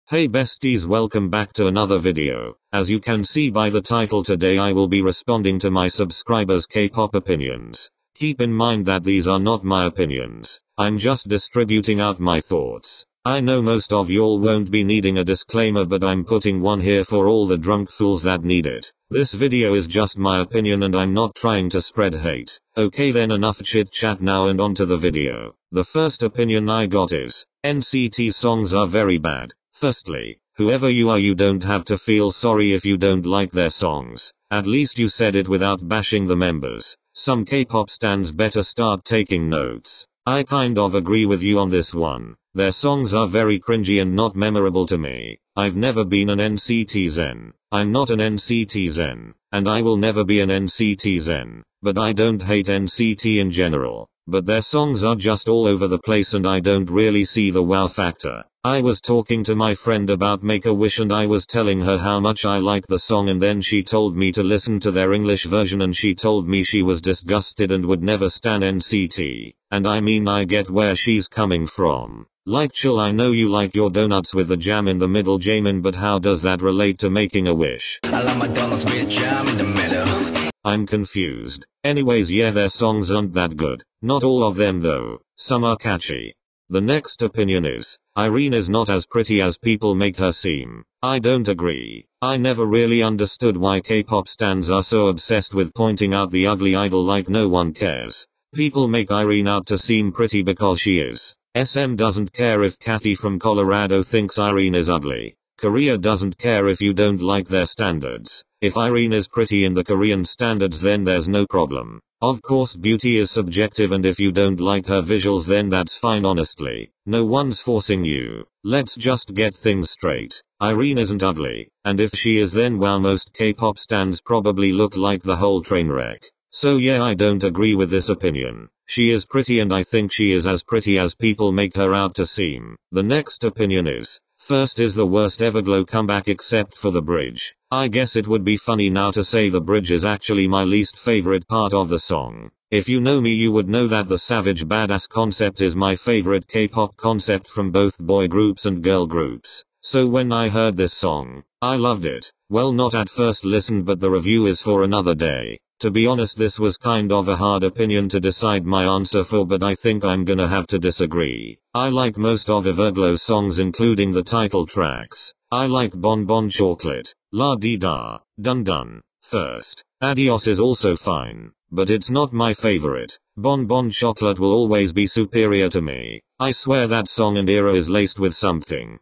Hey besties, welcome back to another video. As you can see by the title, today I will be responding to my subscribers' K-pop opinions. Keep in mind that these are not my opinions. I'm just distributing out my thoughts. I know most of y'all won't be needing a disclaimer, but I'm putting one here for all the drunk fools that need it. This video is just my opinion and I'm not trying to spread hate. Okay then, enough chit chat now and on to the video. The first opinion I got is, NCT songs are very bad. Firstly, whoever you are, you don't have to feel sorry if you don't like their songs. At least you said it without bashing the members. Some K-pop stans better start taking notes. I kind of agree with you on this one. Their songs are very cringy and not memorable to me. I've never been an NCT Zen. I'm not an NCT Zen, and I will never be an NCT Zen. But I don't hate NCT in general. But their songs are just all over the place and I don't really see the wow factor. I was talking to my friend about Make a Wish and I was telling her how much I like the song, and then she told me to listen to their English version and she told me she was disgusted and would never stan NCT. And I mean, I get where she's coming from. Like, chill, I know you like your donuts with the jam in the middle, Jamin, but how does that relate to making a wish? I like my donuts with jam in the middle. I'm confused. Anyways, yeah, their songs aren't that good. Not all of them though. Some are catchy. The next opinion is, Irene is not as pretty as people make her seem. I don't agree. I never really understood why K-pop stans are so obsessed with pointing out the ugly idol like no one cares. People make Irene out to seem pretty because she is. SM doesn't care if Kathy from Colorado thinks Irene is ugly. Korea doesn't care if you don't like their standards. If Irene is pretty in the Korean standards, then there's no problem. Of course, beauty is subjective, and if you don't like her visuals, then that's fine, honestly. No one's forcing you. Let's just get things straight. Irene isn't ugly, and if she is, then wow, most K-pop stans probably look like the whole train wreck. So yeah, I don't agree with this opinion. She is pretty and I think she is as pretty as people make her out to seem. The next opinion is, first is the worst Everglow comeback except for the bridge. I guess it would be funny now to say the bridge is actually my least favorite part of the song. If you know me, you would know that the savage badass concept is my favorite K-pop concept from both boy groups and girl groups. So when I heard this song, I loved it. Well, not at first listen, but the review is for another day. To be honest, this was kind of a hard opinion to decide my answer for, but I think I'm gonna have to disagree. I like most of Everglow's songs, including the title tracks. I like Bon Bon Chocolate, La Di Da, Dun Dun. First, Adios is also fine, but it's not my favorite. Bon Bon Chocolate will always be superior to me. I swear that song and era is laced with something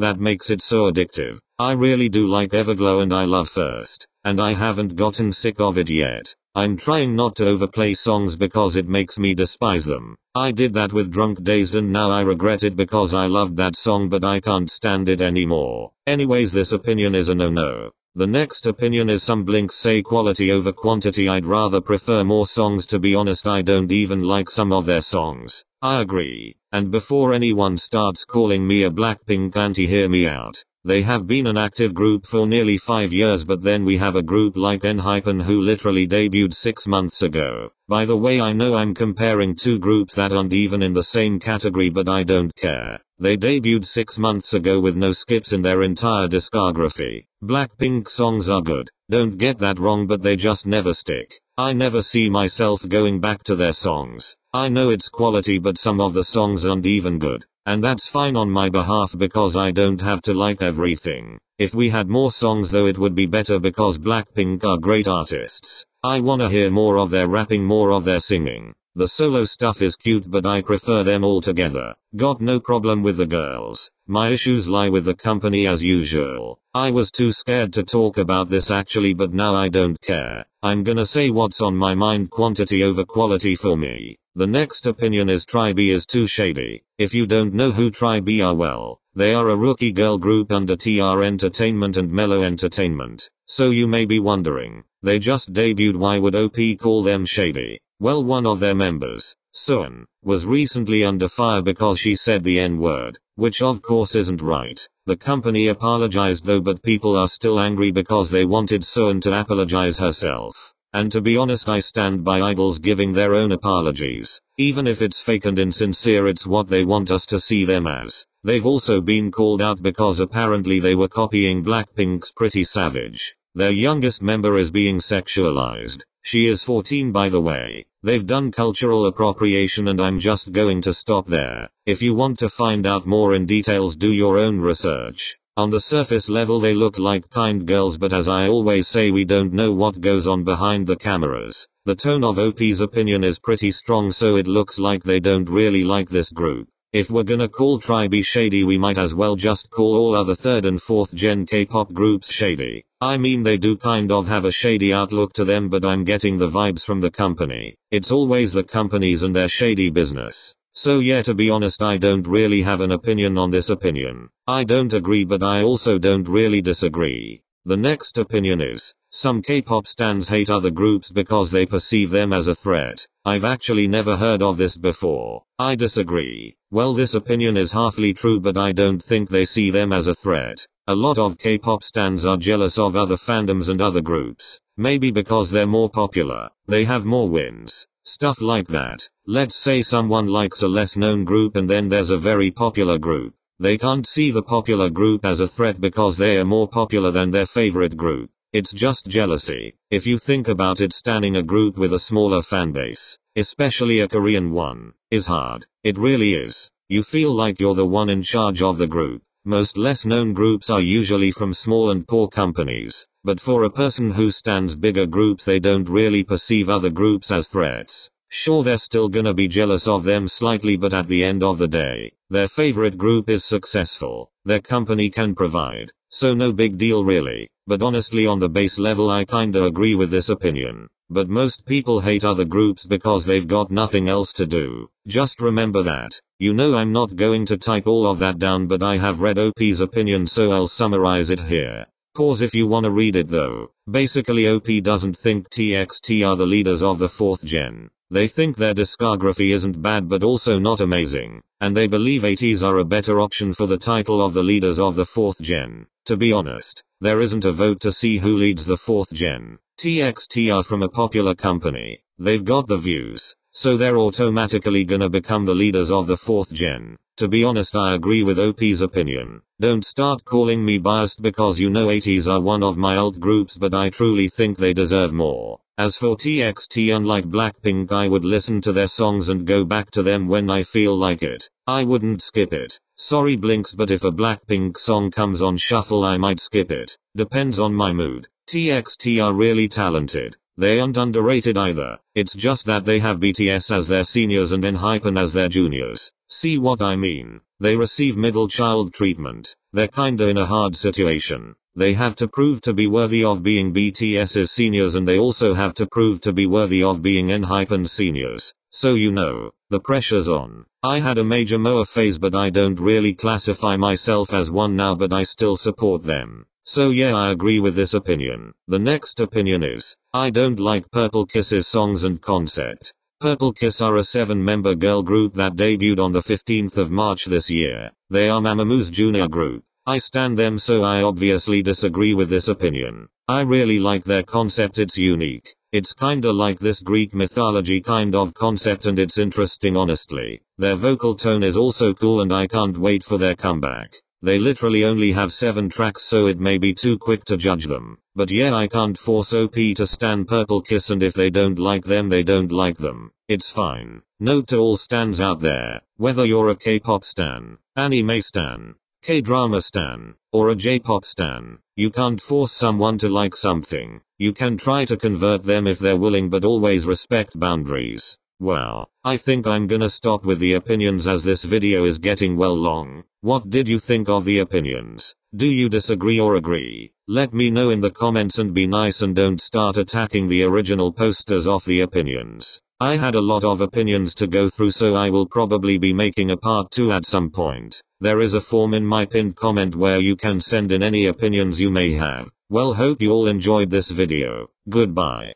that makes it so addictive. I really do like Everglow and I love First, and I haven't gotten sick of it yet. I'm trying not to overplay songs because it makes me despise them. I did that with Drunk Dazed and now I regret it because I loved that song, but I can't stand it anymore. Anyways, this opinion is a no-no. The next opinion is some blinks say quality over quantity. I'd rather prefer more songs, to be honest. I don't even like some of their songs. I agree. And before anyone starts calling me a Blackpink anti, hear me out. They have been an active group for nearly 5 years, but then we have a group like Enhypen who literally debuted 6 months ago. By the way, I know I'm comparing two groups that aren't even in the same category, but I don't care. They debuted 6 months ago with no skips in their entire discography. Blackpink songs are good, don't get that wrong, but they just never stick. I never see myself going back to their songs. I know it's quality, but some of the songs aren't even good. And that's fine on my behalf because I don't have to like everything. If we had more songs though, it would be better because Blackpink are great artists. I wanna hear more of their rapping, more of their singing. The solo stuff is cute, but I prefer them all together. Got no problem with the girls. My issues lie with the company as usual. I was too scared to talk about this actually, but now I don't care. I'm gonna say what's on my mind, quantity over quality for me. The next opinion is Tribe is too shady. If you don't know who Tribe are, well, they are a rookie girl group under TR Entertainment and Mellow Entertainment. So you may be wondering, they just debuted, why would OP call them shady? Well, one of their members, Suan, was recently under fire because she said the N-word, which of course isn't right. The company apologized though, but people are still angry because they wanted Suan to apologize herself. And to be honest, I stand by idols giving their own apologies. Even if it's fake and insincere, it's what they want us to see them as. They've also been called out because apparently they were copying Blackpink's Pretty Savage. Their youngest member is being sexualized. She is 14 by the way. They've done cultural appropriation and I'm just going to stop there. If you want to find out more in details, do your own research. On the surface level they look like kind girls, but as I always say, we don't know what goes on behind the cameras. The tone of OP's opinion is pretty strong, so it looks like they don't really like this group. If we're gonna call Tribe shady, we might as well just call all other 3rd and 4th gen K-pop groups shady. I mean, they do kind of have a shady outlook to them, but I'm getting the vibes from the company. It's always the companies and their shady business. So yeah, to be honest, I don't really have an opinion on this opinion. I don't agree, but I also don't really disagree. The next opinion is, some K-pop stans hate other groups because they perceive them as a threat. I've actually never heard of this before. I disagree. Well, this opinion is halfly true, but I don't think they see them as a threat. A lot of K-pop stans are jealous of other fandoms and other groups. Maybe because they're more popular, they have more wins. Stuff like that. Let's say someone likes a less known group and then there's a very popular group. They can't see the popular group as a threat because they are more popular than their favorite group. It's just jealousy. If you think about it, standing a group with a smaller fanbase, especially a Korean one, is hard. It really is. You feel like you're the one in charge of the group. Most less known groups are usually from small and poor companies. But for a person who stands bigger groups, they don't really perceive other groups as threats. Sure, they're still gonna be jealous of them slightly, but at the end of the day, their favorite group is successful. Their company can provide. So no big deal really. But honestly, on the base level, I kinda agree with this opinion. But most people hate other groups because they've got nothing else to do. Just remember that. You know, I'm not going to type all of that down, but I have read OP's opinion, so I'll summarize it here. Pause if you wanna read it though. Basically, OP doesn't think TXT are the leaders of the 4th gen. They think their discography isn't bad but also not amazing. And they believe ATEEZ are a better option for the title of the leaders of the 4th gen. To be honest, there isn't a vote to see who leads the 4th gen. TXT are from a popular company. They've got the views. So they're automatically gonna become the leaders of the 4th gen. To be honest, I agree with OP's opinion. Don't start calling me biased because you know ATEEZ are one of my alt groups, but I truly think they deserve more. As for TXT, unlike Blackpink, I would listen to their songs and go back to them when I feel like it. I wouldn't skip it. Sorry Blinks, but if a Blackpink song comes on shuffle, I might skip it. Depends on my mood. TXT are really talented. They aren't underrated either. It's just that they have BTS as their seniors and Enhypen as their juniors. See what I mean? They receive middle child treatment. They're kinda in a hard situation. They have to prove to be worthy of being BTS's seniors, and they also have to prove to be worthy of being Enhypen's seniors. So you know, the pressure's on. I had a major Moa phase, but I don't really classify myself as one now, but I still support them. So yeah, I agree with this opinion. The next opinion is, I don't like Purple Kiss's songs and concept. Purple Kiss are a 7-member girl group that debuted on the 15th of March this year. They are Mamamoo's junior group. I stan them, so I obviously disagree with this opinion. I really like their concept, it's unique. It's kinda like this Greek mythology kind of concept, and it's interesting honestly. Their vocal tone is also cool and I can't wait for their comeback. They literally only have 7 tracks, so it may be too quick to judge them. But yeah, I can't force OP to stan Purple Kiss, and if they don't like them, they don't like them. It's fine. Note to all stans out there, whether you're a K-pop stan, anime stan, K-drama stan, or a J-pop stan, you can't force someone to like something. You can try to convert them if they're willing, but always respect boundaries. Well, I think I'm gonna stop with the opinions as this video is getting well long. What did you think of the opinions? Do you disagree or agree? Let me know in the comments, and be nice and don't start attacking the original posters of the opinions. I had a lot of opinions to go through, so I will probably be making a part 2 at some point. There is a form in my pinned comment where you can send in any opinions you may have. Well, hope you all enjoyed this video. Goodbye.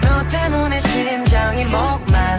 너 때문에 심장이 목마